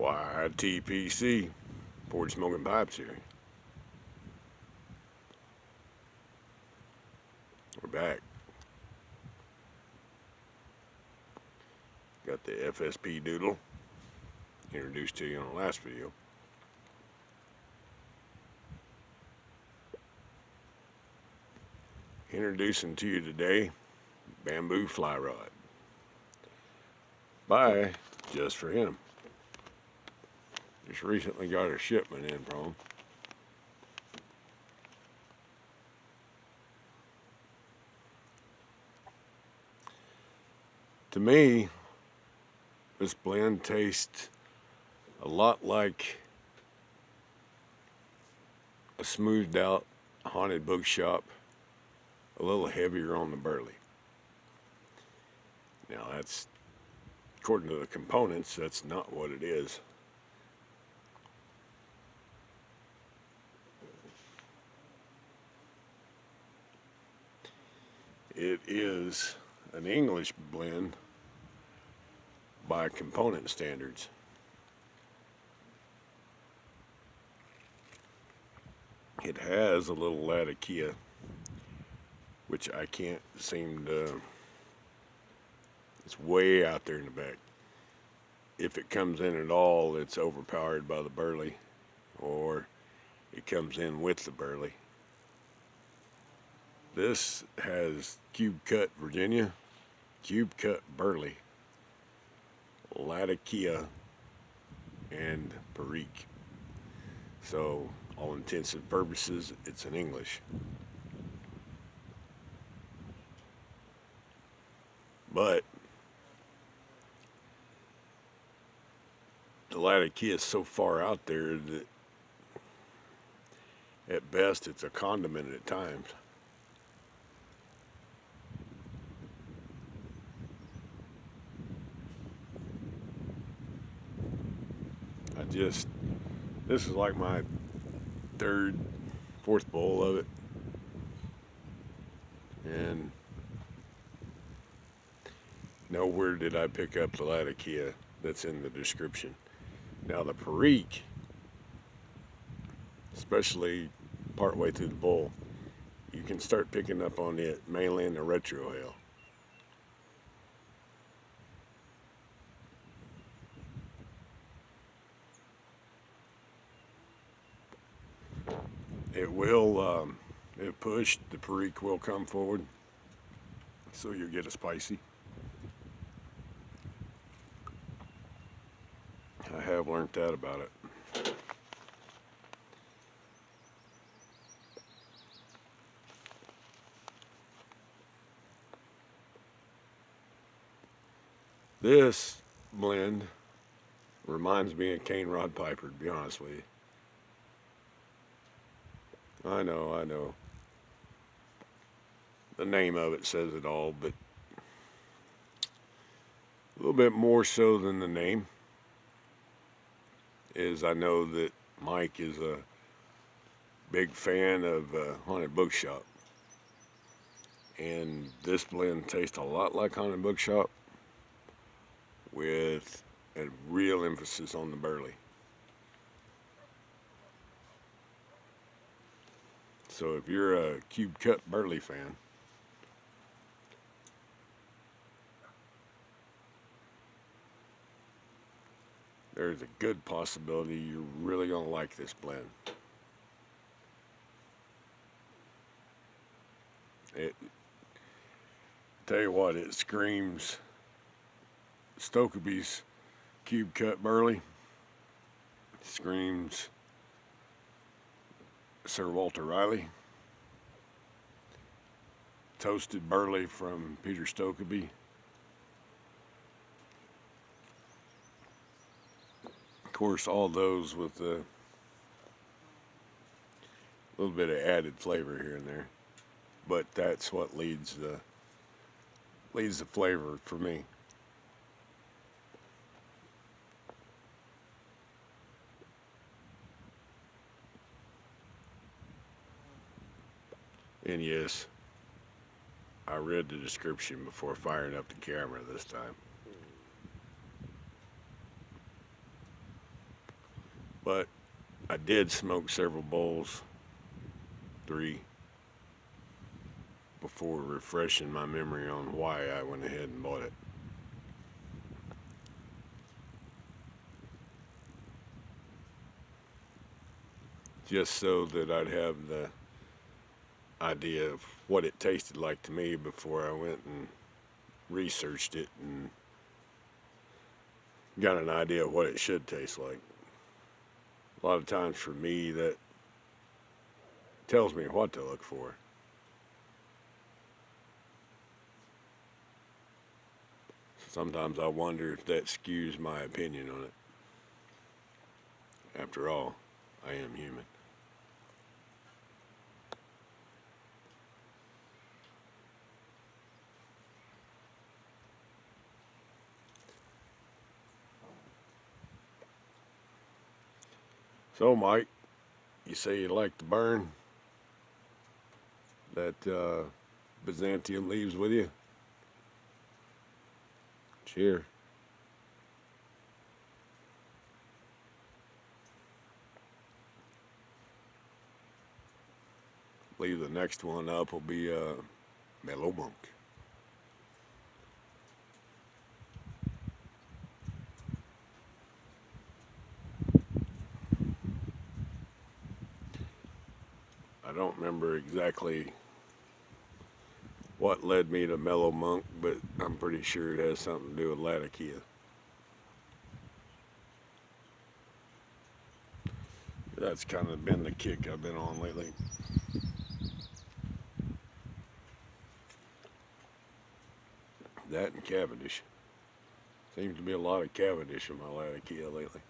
YTPC, 40 Smoking Pipes here. We're back. Got the FSP doodle introduced to you on the last video. Introducing to you today, bamboo fly rod by Just For Him. Just recently got a shipment in from him. To me, this blend tastes a lot like a smoothed out haunted bookshop, a little heavier on the Burley. Now that's, according to the components, that's not what it is. It is an English blend by component standards. It has a little latakia, which I can't seem to, it's way out there in the back. If it comes in at all, it's overpowered by the Burley, or it comes in with the Burley. This has cube cut Virginia, cube cut Burley, latakia, and Perique. So all intents and purposes, it's in English. But the latakia is so far out there that at best it's a condiment at times. This is like my third, fourth bowl of it. And nowhere did I pick up the latakia that's in the description. Now the Perique, especially partway through the bowl, you can start picking up on it, mainly in the retrohale. It will, if pushed, the Perique will come forward, so you'll get a spicy. I have learned that about it. This blend reminds me of Cane Rod Piper, to be honest with you. I know. The name of it says it all, but a little bit more so than the name is I know that Mike is a big fan of Haunted Bookshop. And this blend tastes a lot like Haunted Bookshop with a real emphasis on the Burley. So if you're a cube cut Burley fan, there's a good possibility you're really gonna like this blend. Tell you what, it screams Stokeby's cube cut Burley. Screams Sir Walter Riley. Toasted Burley from Peter Stokeby. Of course, all those with a little bit of added flavor here and there, but that's what leads the flavor for me. And yes, I read the description before firing up the camera this time. But I did smoke several bowls, 3, before refreshing my memory on why I went ahead and bought it. Just so that I'd have the idea of what it tasted like to me before I went and researched it and got an idea of what it should taste like. A lot of times for me, that tells me what to look for. Sometimes I wonder if that skews my opinion on it. After all, I am human. So, Mike, you say you like to burn that Byzantium leaves with you? Cheers. Leave the next one up will be Mellow Monk. I don't remember exactly what led me to Mellow Monk, but I'm pretty sure it has something to do with Latakia. That's kind of been the kick I've been on lately. That and Cavendish. Seems to be a lot of Cavendish in my Latakia lately.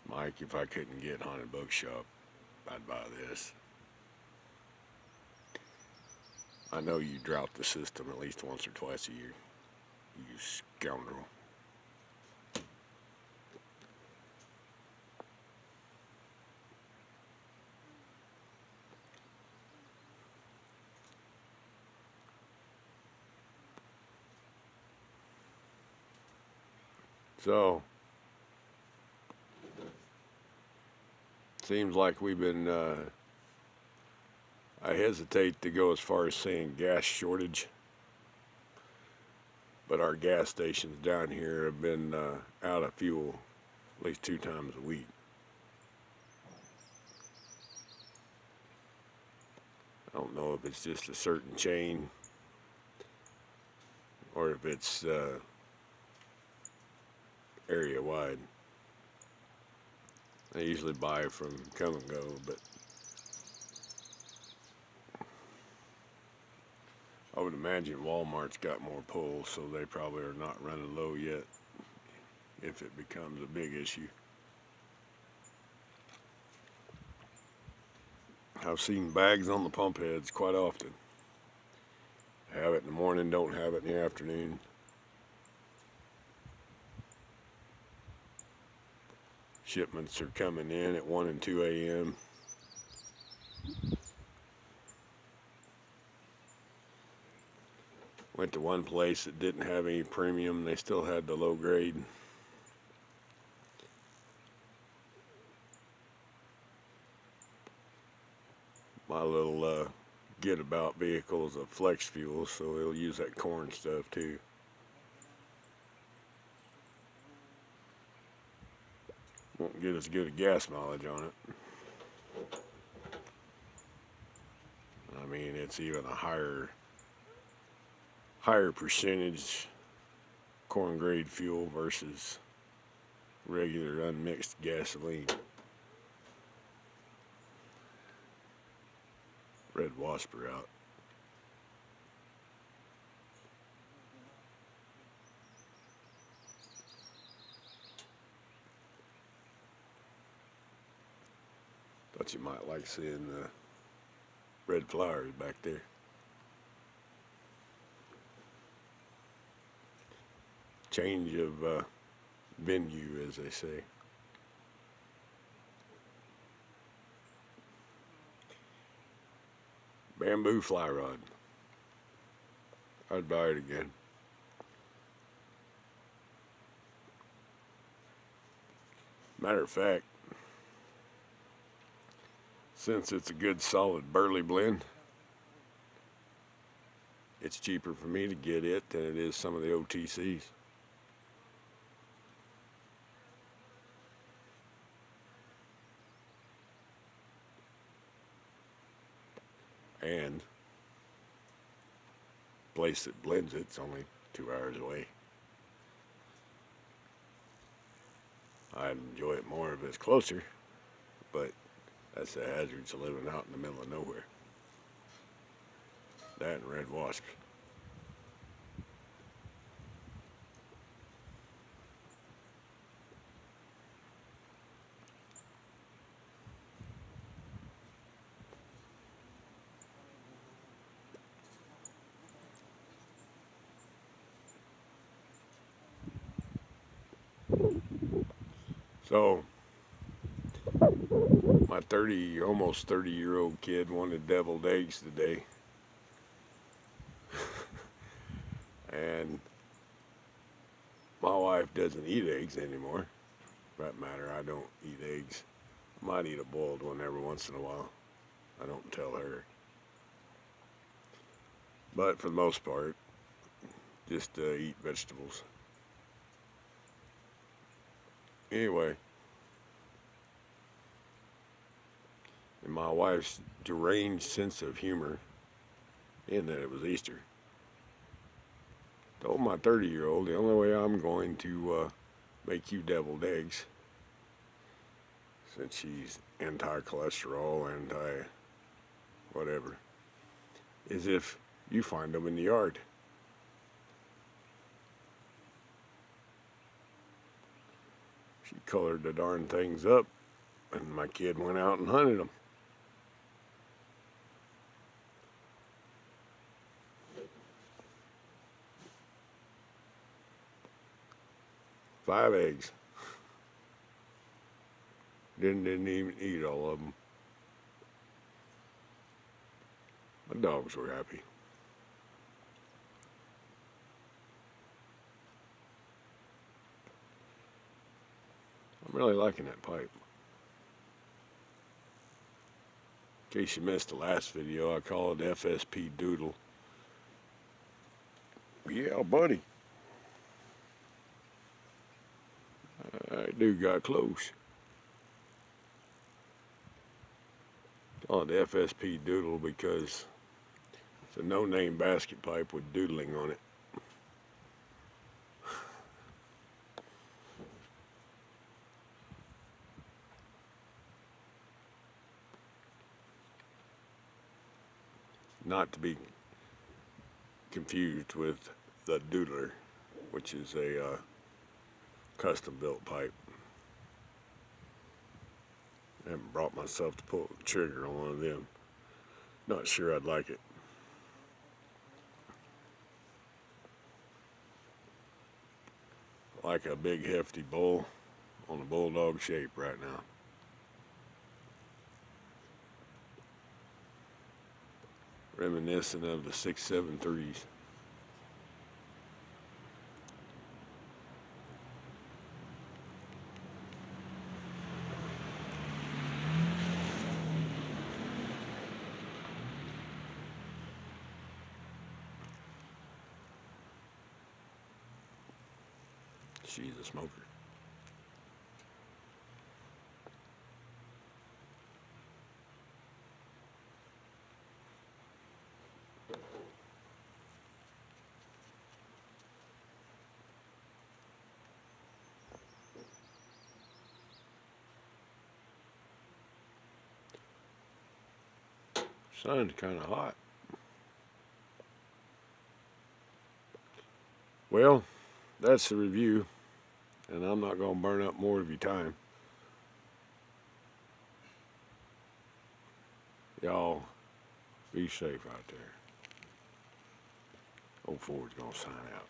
Mike, if I couldn't get Haunted Bookshop, I'd buy this. I know you drought the system at least once or twice a year, you scoundrel. So, seems like we've been, I hesitate to go as far as saying gas shortage, but our gas stations down here have been out of fuel at least 2 times a week. I don't know if it's just a certain chain or if it's area wide. I usually buy from Come and Go, but I would imagine Walmart's got more pull, so they probably are not running low yet if it becomes a big issue. I've seen bags on the pump heads quite often. Have it in the morning, don't have it in the afternoon. Shipments are coming in at 1 and 2 a.m. Went to one place that didn't have any premium. They still had the low grade. My little get about vehicle is a flex fuel, so it'll use that corn stuff too. Won't get as good a gas mileage on it. I mean, it's even a higher percentage corn grade fuel versus regular unmixed gasoline. Red wasp are out. Thought you might like seeing the red flowers back there. Change of venue, as they say. Bamboo fly rod. I'd buy it again. Matter of fact, since it's a good solid Burley blend, it's cheaper for me to get it than it is some of the OTCs. And the place that blends it's only 2 hours away. I'd enjoy it more if it's closer, but that's the hazards of living out in the middle of nowhere. That and red wasps. So, my almost 30-year-old kid wanted deviled eggs today. And my wife doesn't eat eggs anymore. For that matter, I don't eat eggs. I might eat a boiled one every once in a while. I don't tell her. But for the most part, just eat vegetables. Anyway, and my wife's deranged sense of humor, in that it was Easter, told my 30-year-old the only way I'm going to make you deviled eggs, since she's anti-cholesterol, anti-whatever, is if you find them in the yard. She colored the darn things up, and my kid went out and hunted them. Five eggs. Didn't even eat all of them. My dogs were happy. I'm really liking that pipe. In case you missed the last video, I call it FSP Doodle. Yeah, buddy. I do got close. Call it FSP Doodle because it's a no-name basket pipe with doodling on it. Not to be confused with the Doodler, which is a custom-built pipe. I haven't brought myself to pull the trigger on one of them. Not sure I'd like it. Like a big hefty bull on a bulldog shape right now. Reminiscent of the 673s. She's a smoker. Sun's kind of hot. Well, that's the review, and I'm not going to burn up more of your time. Y'all be safe out there. Old Ford's going to sign out.